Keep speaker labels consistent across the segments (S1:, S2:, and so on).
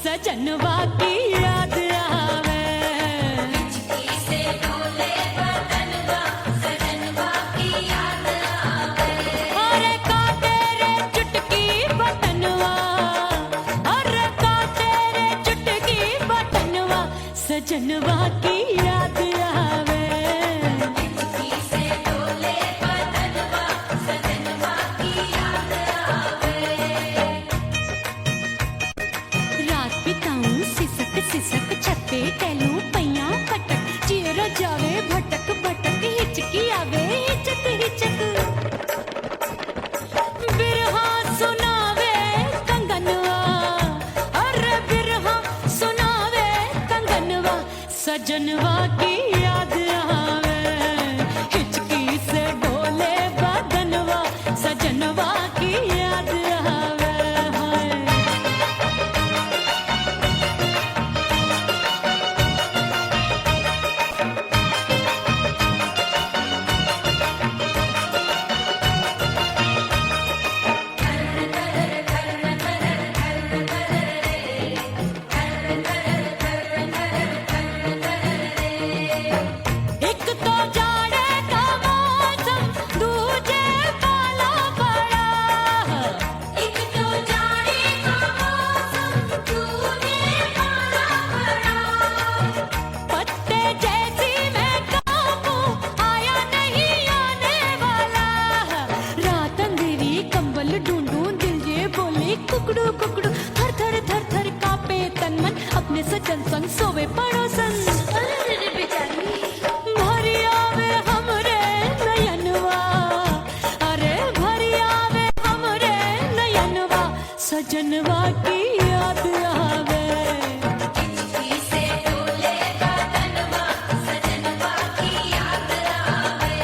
S1: सजनवा की याद आवे, हिचकी से डोले बदनवा, सजनवा की याद आवे। अरे का तेरे चुटकी बटनवा, अरे का तेरे चुटकी बटनवा, सजनवा की याद आवे। हिचकी से डोले बदनवा, सजनवा की याद आवे। रात बिताऊं सिसक सिसक छत पे टहलूं पैया पटक, चेहरा जावे भटक भटक, हिचकी आवे हिचक हिचक। बिरहा सुनावे कंगनवा, अरे बिरहा सुनावे कंगनवा, सजनवा की याद आवे। हिचकी से डोले बदनवा, सजनवा की याद आवे। एक तो जाड़े का मौसम, दूजे पाला पड़ा। एक तो जाड़े का मौसम, दूजे पाला पड़ा। पत्ते जैसी मैं कांपूं, आया नहीं आने वाला। रात अंधेरी कंबल ढूंढूं, दिल ये बोले कुकड़ू कुकड़ू, थर थर थर थर कांपे तन मन, अपने सजन संग सोवे पड़ोसन। भरी आवे हमरे नयनवा, अरे भरी आवे हमरे नयनवा, सजनवा की याद आवे। हिचकी से डोले बदनवा, सजनवा की याद आवे।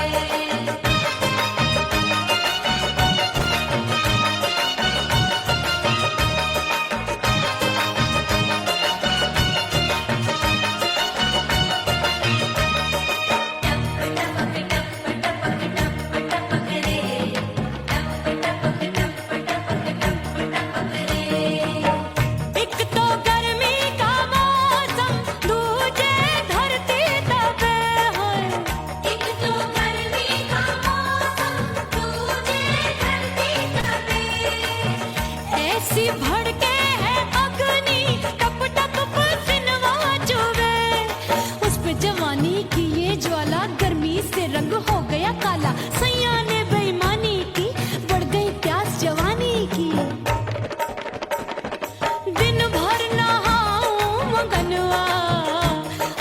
S1: एक तो गर्मी का मौसम, दूजे धरती तपे होए। एक तो गर्मी का मौसम, दूजे धरती तपे। ऐसी भड़के है अग्नि, टप टप पसीनवा चुभे। उस पे जवानी की ये ज्वाला, गर्मी से रंग हो गया काला। सैया ने बेईमानी की, बढ़ गई प्यास जवानी की। दिन भर नहाऊं आंगनवा,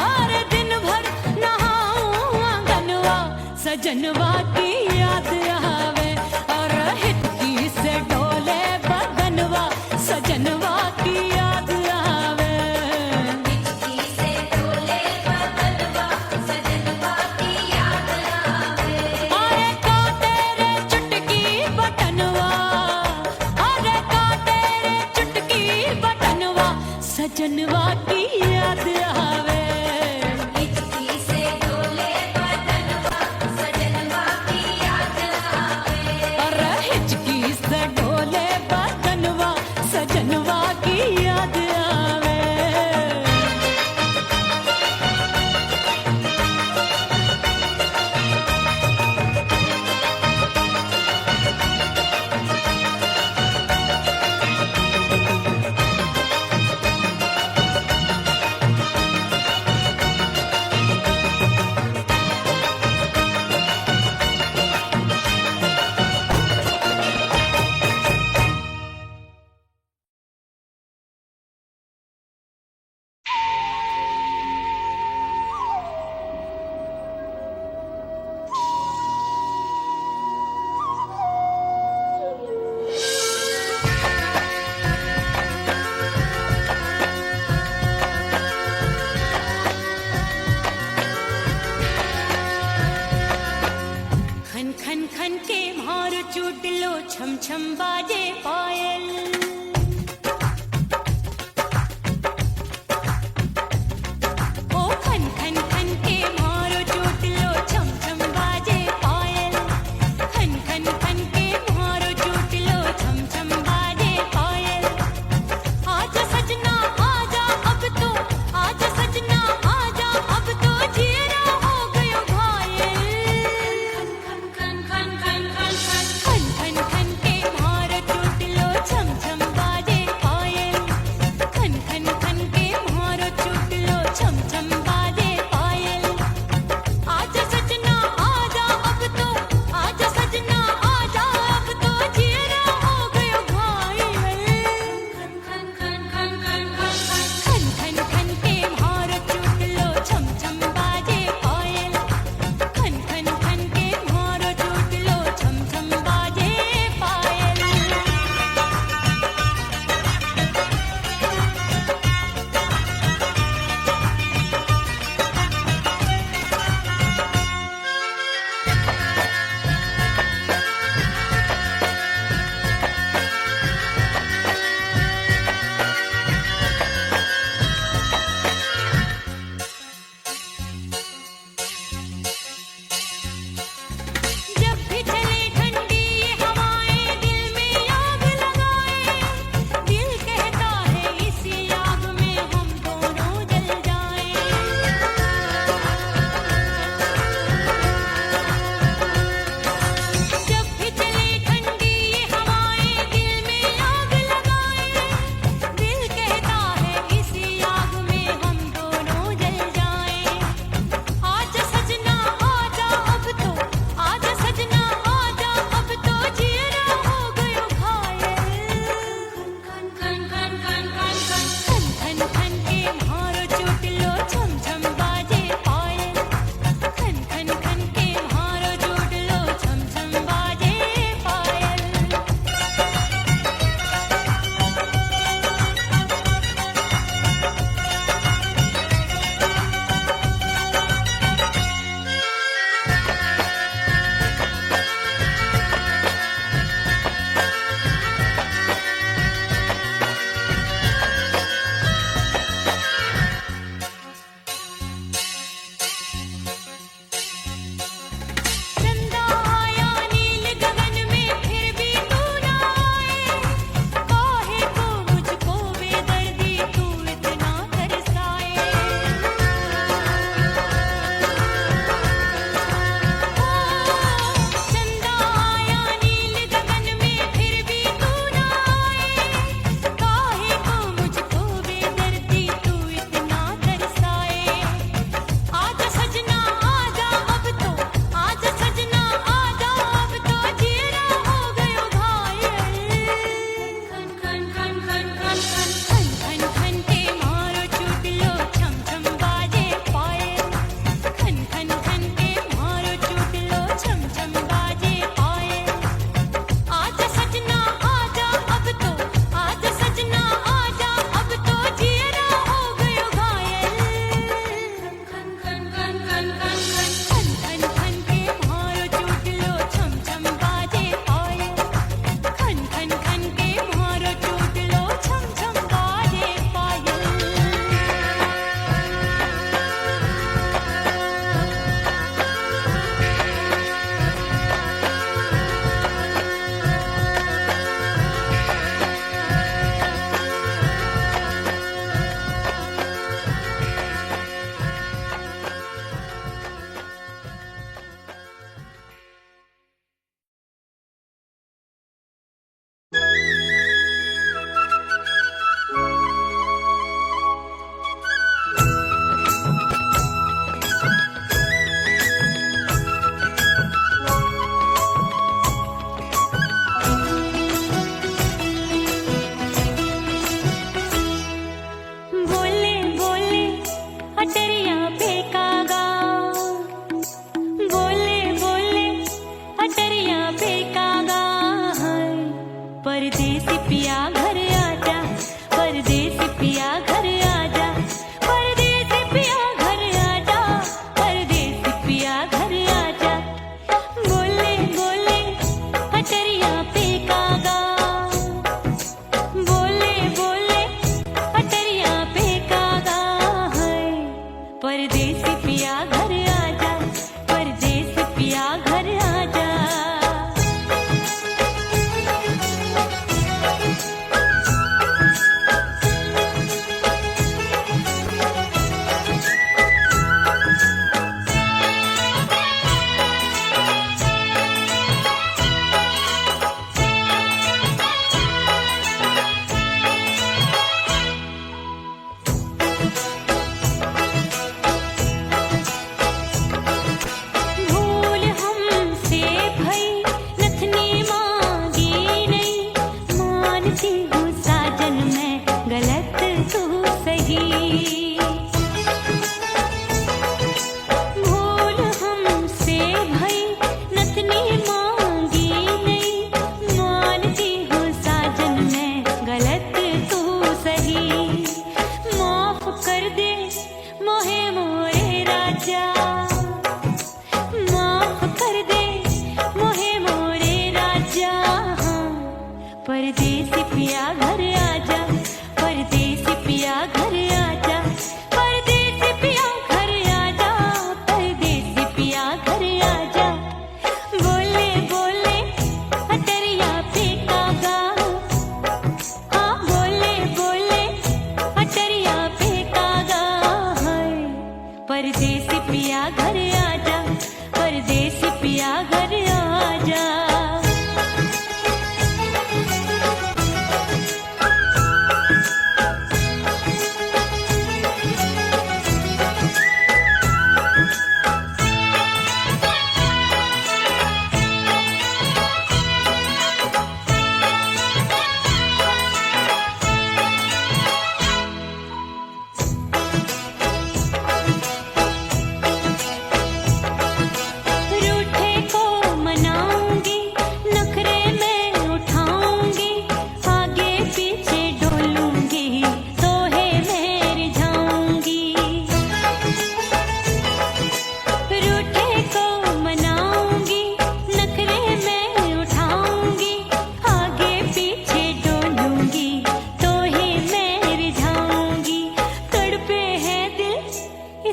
S1: अरे दिन भर नहाऊं आंगनवा, सजनवा की याद आवे। और हिचकी से डोले बदनवा, सजनवा की याद आवे। हिचकी से डोले बदनवा, सजनवा की याद आवे। अरे का तेरे चुटकी बटनवा, अरे का तेरे चुटकी बटनवा, सजनवा की याद आवे। हिचकी से डोले बदनवा, सजनवा की याद आवे। अरे हिचकी से डोले बदनवा, सजनवा की याद आवे।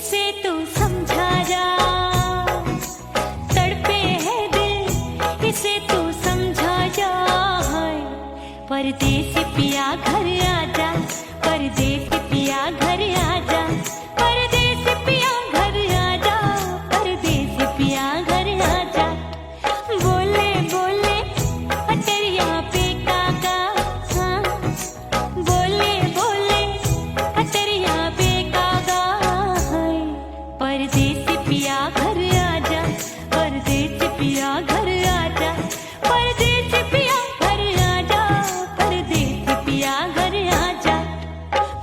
S1: इसे तू समझा जा, तड़पे है दिल इसे तू समझा जा। परदेसी पिया घर आजा, परदेसी पिया घर आजा, परदेसी पिया घर आजा, परदेसी पिया घर आजा। बोले बोले अटरिया पे काका, हाँ बोले बोले अटरिया पे काका। परदेसी पिया घर आजा, परदेसी पिया घर आजा, परदेसी पिया घर आजा, परदेसी पिया घर आजा।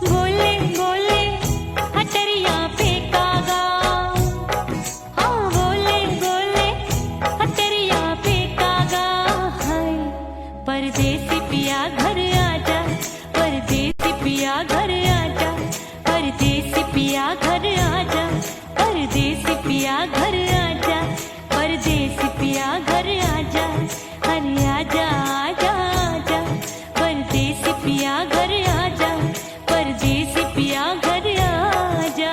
S1: बोले बोले अटरिया पे कागा, हाँ बोले बोले अटरिया पे कागा। हाय परदेसी पिया घर आजा, परदेसी पिया घर आजा, परदेसी पिया घर आजा, परदेसी पिया घर आजा, परदेसी पिया घर आजा। अरे आजा आजा आजा, परदेसी पिया घर आजा, परदेसी पिया घर आजा।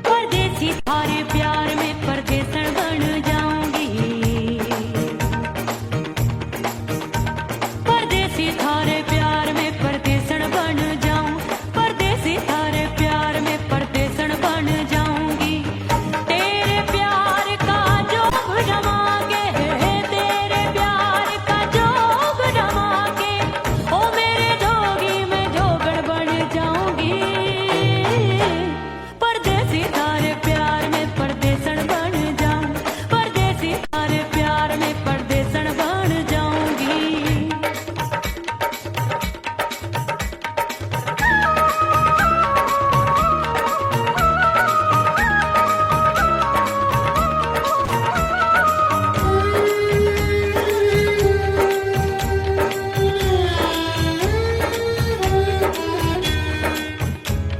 S1: परदेसी थारे प्यार में परदेसन बन जाऊंगी, परदेसी थारे प्यार में परदेसन बन जाऊं, परदेसी थारे प्यार में परदेसन बन जाऊंगी। तेरे प्यार का जोग जमा के, तेरे प्यार का जोग जमा के, ओ मेरे जोगी मैं जोगड़ बन जाऊंगी। परदेसी थारे प्यार में परदेसन बन जाऊं, परदेसी थारे प्यार में परदेसन बन जाऊंगी।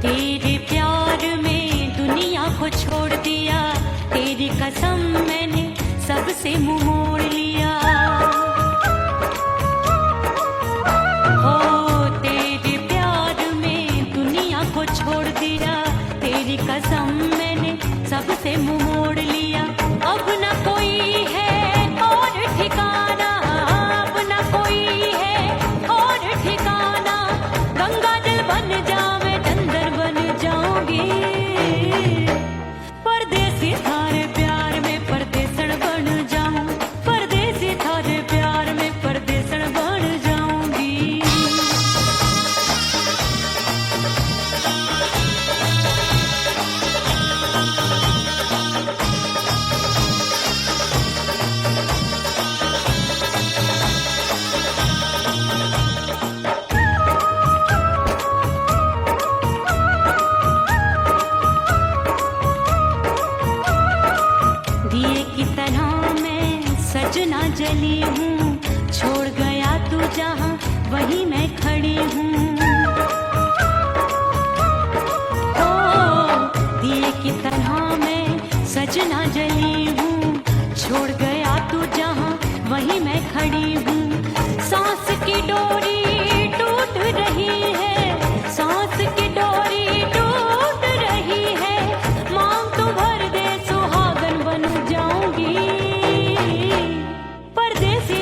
S1: तेरे प्यार में दुनिया को छोड़ दिया, तेरी कसम मैंने सबसे मुंह मोड़ लिया। हो तेरे प्यार में दुनिया को छोड़ दिया, तेरी कसम मैंने सबसे मुंह मोड़ लिया। अब न कोई है और ठिकाना, अब न कोई है और ठिकाना। गंगा जल बन जावे चंदर बन जाऊंगी। परदेसी थारे प्यार में परदेसन बन जाऊं, परदेसी थारे प्यार में परदेसन बन जाऊंगी। दिए की तरह मैं सजना जली हूँ, छोड़ गया तू जहाँ वहीं मैं खड़ी हूँ। ओ दिए की तरह मैं सजना जली हूँ, छोड़ गया तू जहाँ वहीं मैं खड़ी हूँ। सांस की डोरी टूट रही है, सांस की डोरी टूट रही है। मांग तो भर दे सुहागन बन जाऊंगी। परदेसी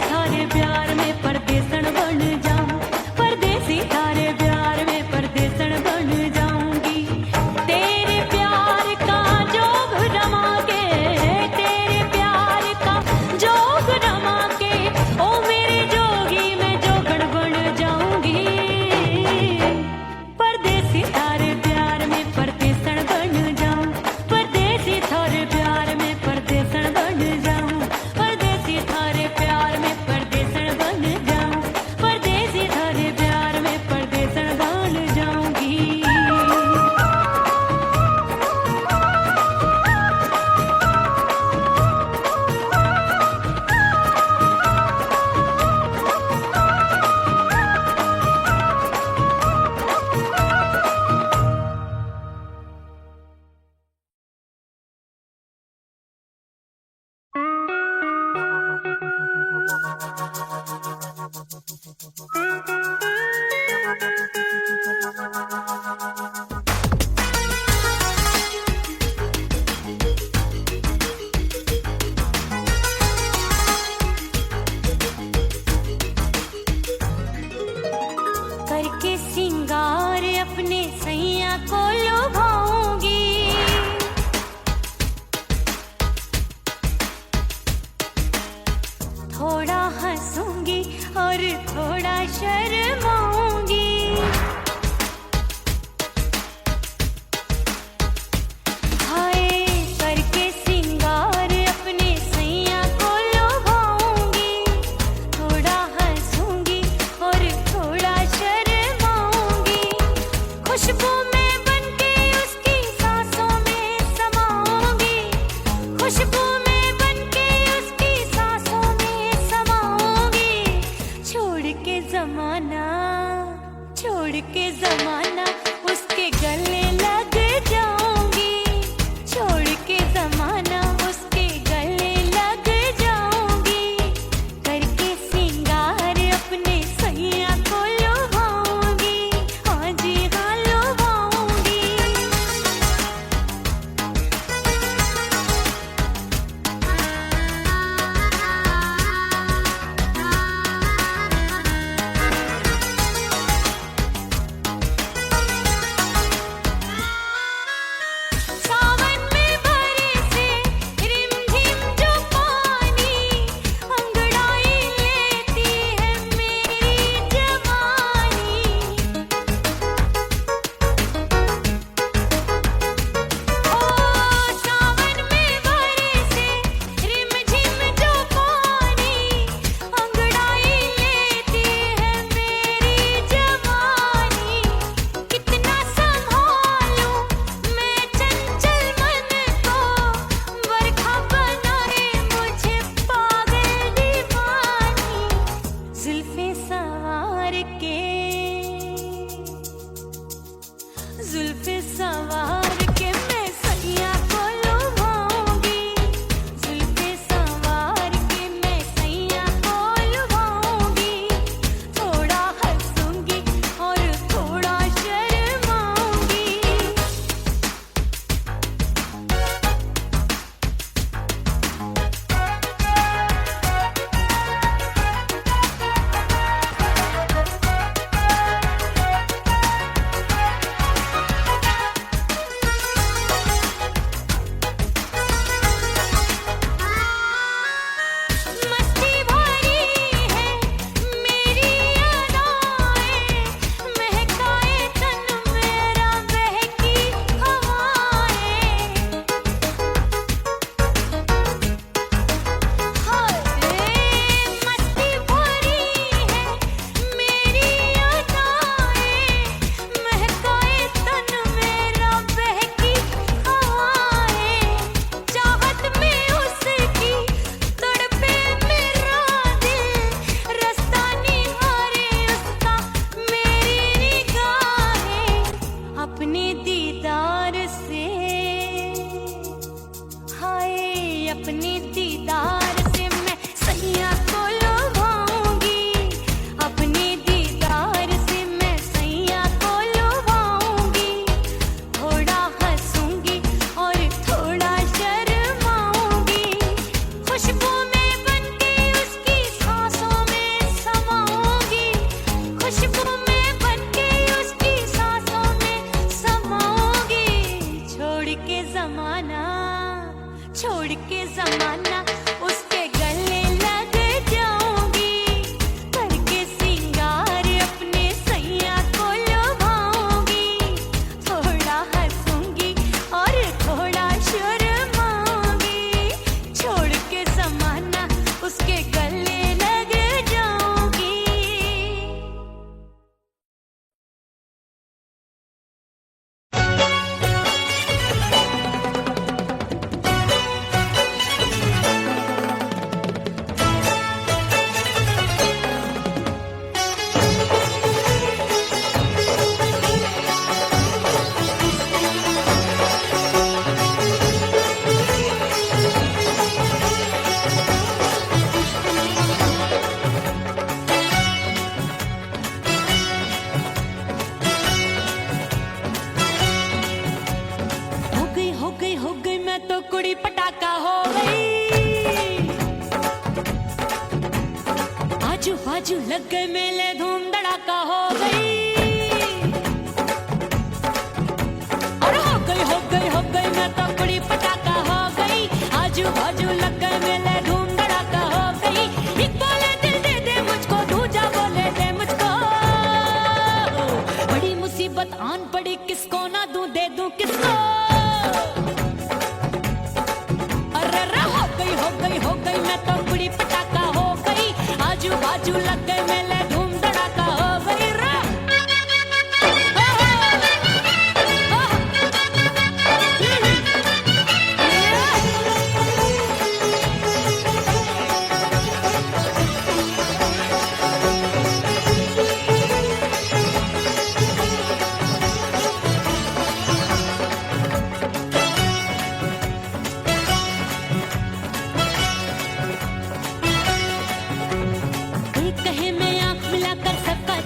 S1: करके सिंगार अपने सैया को लुभाऊंगी, थोड़ा हंसूंगी और थोड़ा शर्माऊंगी। हाय करके सिंगार अपने सैया को लुभाऊंगी, थोड़ा हंसूंगी और थोड़ा शर्माऊंगी। खुशबू में बनके उसकी सांसों में समाऊंगी, खुशबू में बनके उसकी सांसों में समाऊंगी। छोड़ के जमाना उसके गले लग जाऊंगी, छोड़ के जमाना उसके गले लग जाऊंगी। करके सिंगार अपने सैया को लुभाऊंगी, हाँ जी हाँ लुभाऊंगी। लग गए मेले धूम धड़ाका हो गई। और हो गई मैं तो बड़ी पटाखा हो गई। आजू बाजू लग गए मेले धूम धड़ाका हो गई। एक बोले दिल दे दे मुझको, दूजा बोले दे मुझको। बड़ी मुसीबत आन पड़ी, किसको ना दूं दे दूं किसको। हो गई मैं तो बड़ी पटाखा हो गई। आजू बाजू लग गए मेले धूम धड़ाका हो गई रा।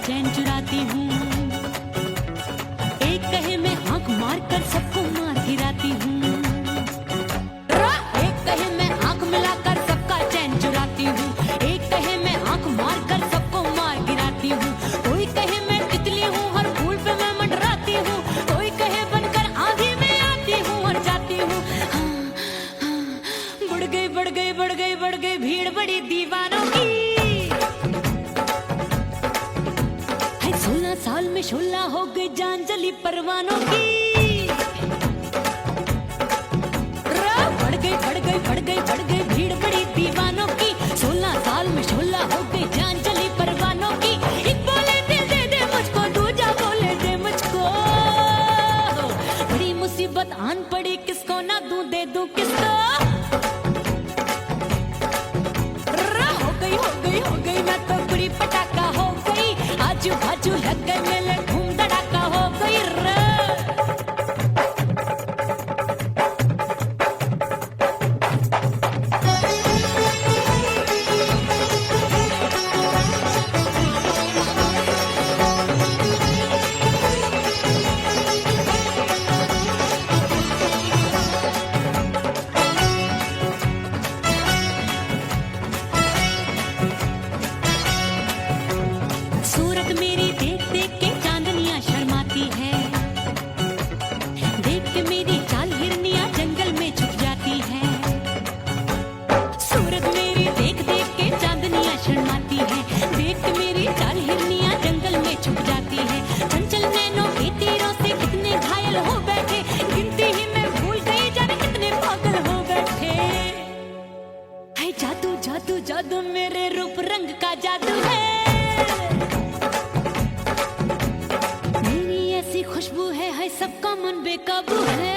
S1: चैन चुराती हूँ, एक कहे मैं आंख मार कर सबको मार गिराती हूँ। एक कहे मैं आंख मिलाकर सबका चैन चुराती हूँ, एक कहे मैं आंख मार कर सबको मार गिराती हूँ। कोई कहे मैं तितली हूँ, हर फूल पे मैं मंडराती हूँ। कोई कहे बनकर आंधी में आती हूँ और जाती हूँ। बढ़ गई भीड़ बड़ी दीवानों की। 16 साल में शोला हो गई जान जली परवानों की। बढ़ गई भीड़ बड़ी दीवानों की। 16 साल में शोला हो गई जान जली परवानों की। एक बोले दिल दे दे मुझको, दूजा बोले दे मुझको। बड़ी मुसीबत आन पड़ी, किसको ना दूं दे दूं किसको। हो गई मैं तो बड़ी पटाखा हो गई। आजू बाजू लग गए मेले धूम धड़ाका हो गई रे। जादू मेरे रूप रंग का जादू है। मेरी ऐसी खुशबू है सबका मन बेकाबू है।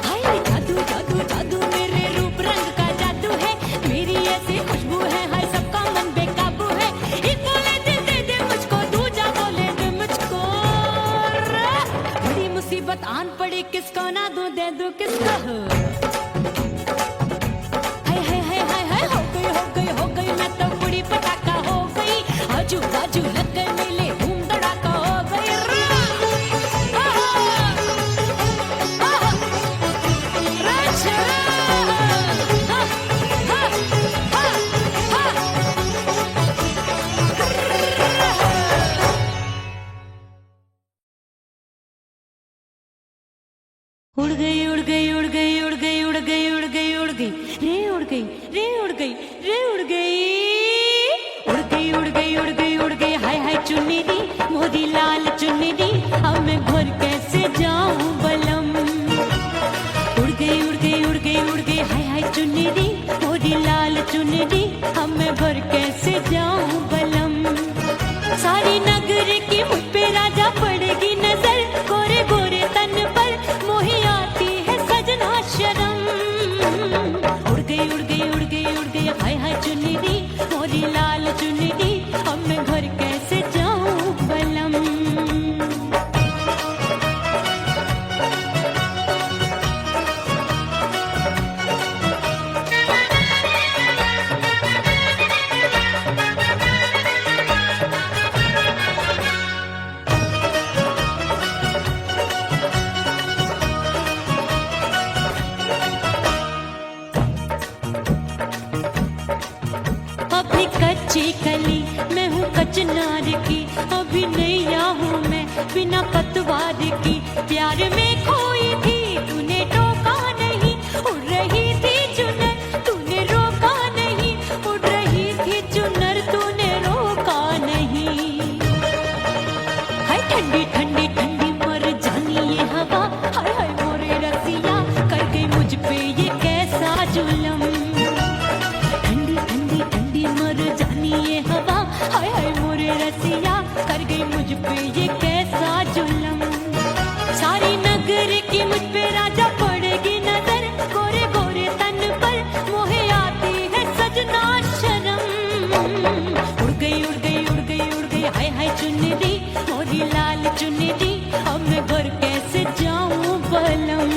S1: हाय जादू जादू जादू मेरे रूप रंग का जादू है। मेरी ऐसी खुशबू है सबका मन बेकाबू है। एक बोले दिल दे दे मुझको, दूजा बोले दे मुझको। बड़ी मुसीबत आन पड़ी, किसको ना दूं दे दूं किसको। हो गई मैं तो बड़ी पटाखा हो गई। आजू बाजू लग गए मेले धूम धड़ाका हो गई। उड़ गई उड़ गई उड़ गई उड़ गई उड़ गई उड़ गई उड़ गई रे उड़ गई रे उड़ गई रे उड़ गई उड़ गई उड़ गई उड़ गई उड़ गई। हाय हाय चुन्नी दी मोदी लाल चुन्नी दी, अब मैं घर कैसे जाऊं बलम। उड़ गई उड़ गई उड़ गई उड़ गई हाय हाय चुन्नी दी मोदी लाल चुन्नी दी, अब मैं घर कैसे जाऊं बलम। सारी नगर की मुझ पे राजा पड़ेगी नजर, गोरे गोरे तन पर मोही आती अभी नैया हूँ मैं बिना पतवार की, प्यार में खोई थी तूने टोका नहीं, उड़ रही थी चुनर तूने रोका नहीं, उड़ रही थी चुनर तूने रोका नहीं। हाय ठंडी ठंडी ठंडी मर जानी ये हवा, हाय हाय मोरे रसिया कर गई मुझ पे ये कैसा जुल्म। ठंडी ठंडी ठंडी मर जानी ये हवा, हाय हाय मोरे रसिया कर गई मुझ पे ये कैसा जुल्म। सारी नगर की मुझ पे राजा पड़ेगी नजर, गोरे गोरे तन पर मोहे आती है सजना शर्म। उड़ गई उड़ गई उड़ गई उड़ गई हाय हाय चुनरी मोरी लाल चुनरी, अब मैं घर कैसे जाऊं बलम।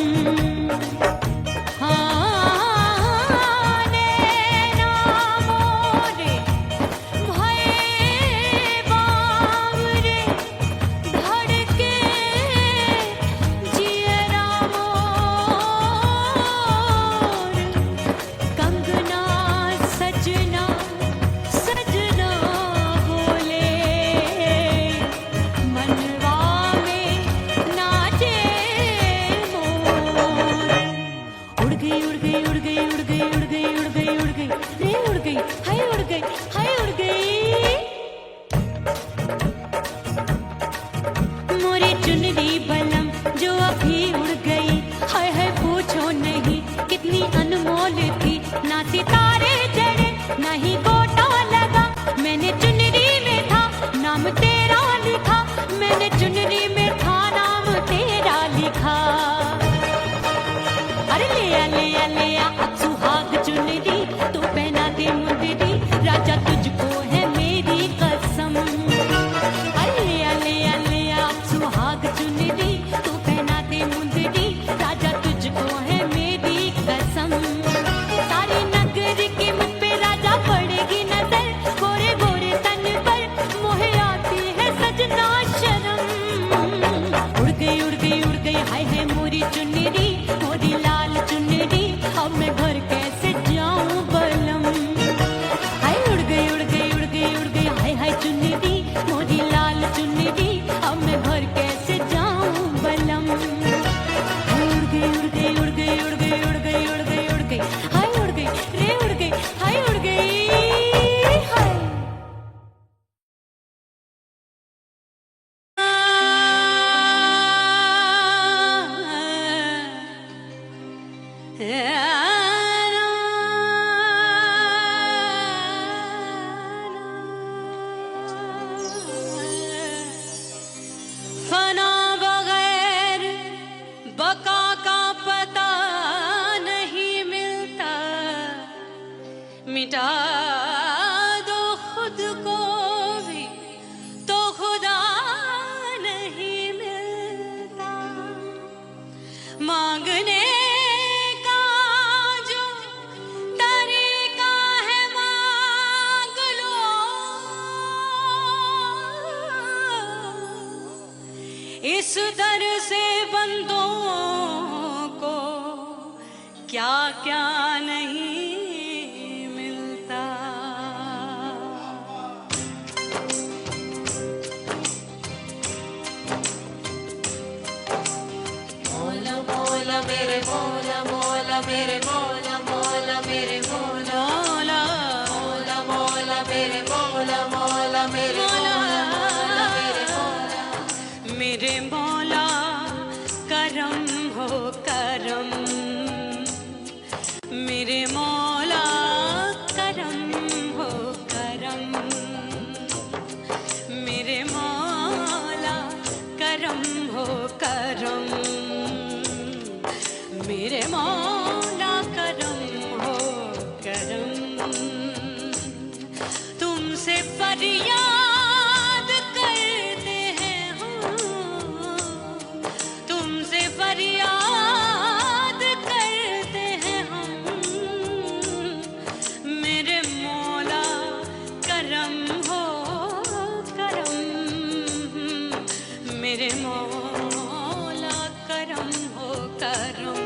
S2: मिटा दो खुद को भी तो खुदा नहीं मिलता। मांगने का जो तरीका है मांग लो, इस दर से बंदों को क्या क्या नहीं मेरे मौला मौला मेरे मौला मौला मेरे मौला मौला मौला मेरे मौला मौला मेरे मौला मेरे मौला मेरे मौला करम हो करम, मेरे मौला करम हो करम, मेरे मौला करम हो करम, मेरे मौला करम हो करम। तुमसे फरियाद करते हैं हम, तुमसे फरियाद करते हैं हम, मेरे मौला करम हो करम, मेरे मौला करम हो करम।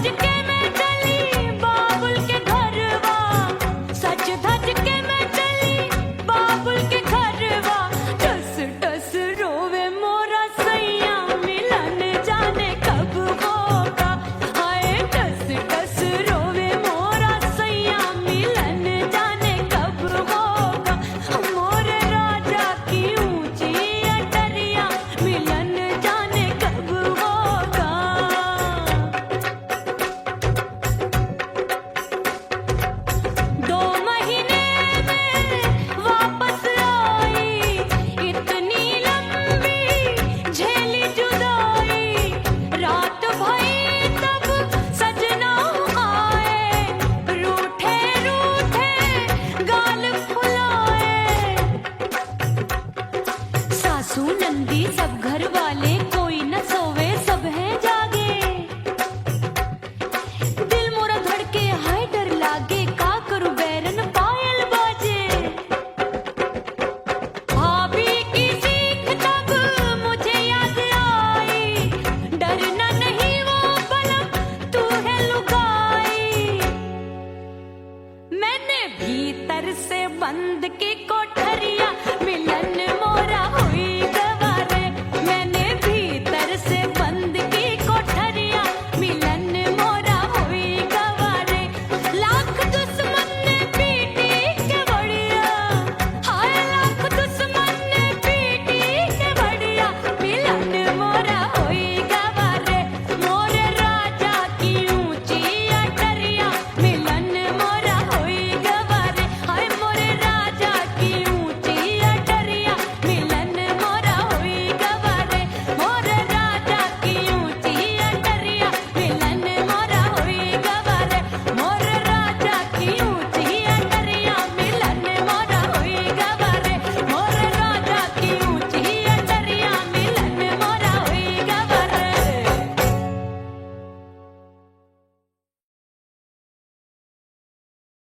S1: सज के